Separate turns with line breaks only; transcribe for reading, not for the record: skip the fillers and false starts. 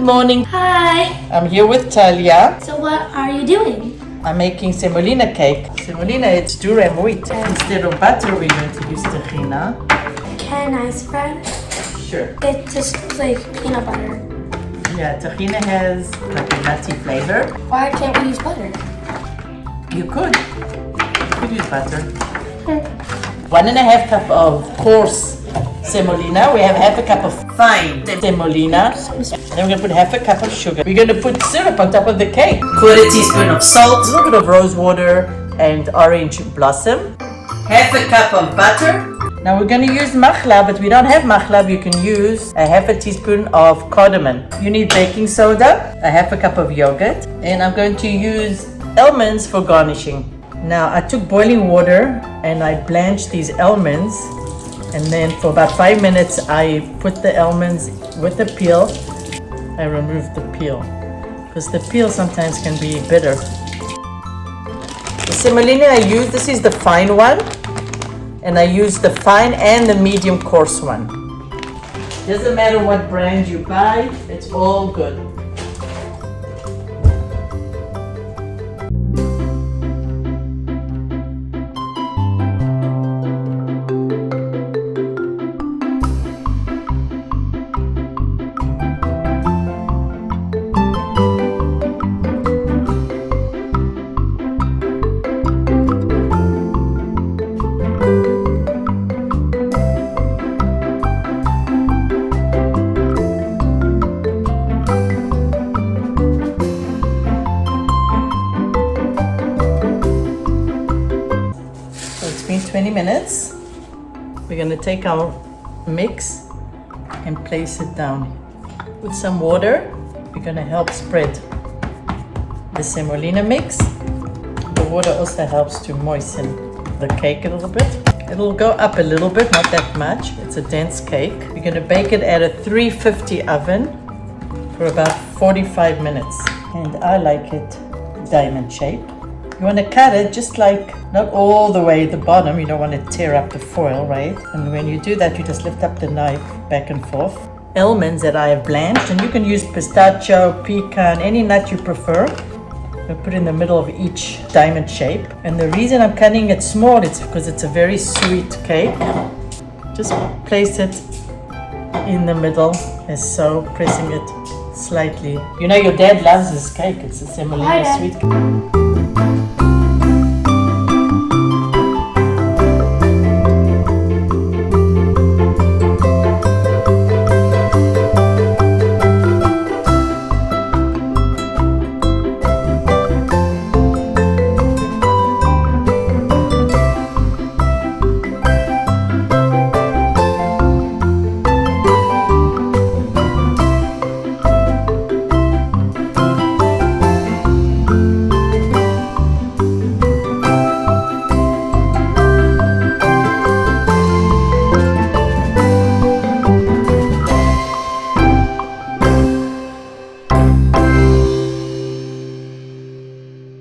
morning.
Hi.
I'm here with Talia.
So what are you doing?
I'm making semolina cake. Semolina, it's durum wheat. Instead of butter, we're going to use tahini.
Can I spread?
Sure.
It just looks like peanut butter.
Yeah, tahini has like a nutty flavor.
Why can't we use butter?
You could use butter. 1.5 cup of coarse semolina. We have half a cup of fine semolina. And then we're going to put half a cup of sugar. We're going to put syrup on top of the cake. 1/4 teaspoon of salt, a little bit of rose water and orange blossom. Half a cup of butter. Now we're going to use Mahlab, but we don't have Mahlab. You can use a half a teaspoon of cardamom. You need baking soda, a half a cup of yogurt, and I'm going to use almonds for garnishing. Now I took boiling water and I blanched these almonds, and then for about 5 minutes I put the almonds with the peel. I removed the peel because the peel sometimes can be bitter. The semolina I use, this is the fine one, and I use the fine and the medium coarse one. Doesn't matter what brand you buy, it's all good. It's been 20 minutes. We're going to take our mix and place it down. With some water, we're going to help spread the semolina mix. The water also helps to moisten the cake a little bit. It'll go up a little bit, not that much. It's a dense cake. We're going to bake it at a 350 oven for about 45 minutes. And I like it diamond shape. You want to cut it just like, not all the way at the bottom. You don't want to tear up the foil, right? And when you do that, you just lift up the knife back and forth. Almonds that I have blanched, and you can use pistachio, pecan, any nut you prefer. I put in the middle of each diamond shape. And the reason I'm cutting it small is because it's a very sweet cake. Just place it in the middle as so, pressing it slightly. You know your dad loves this cake. It's a semolina sweet cake.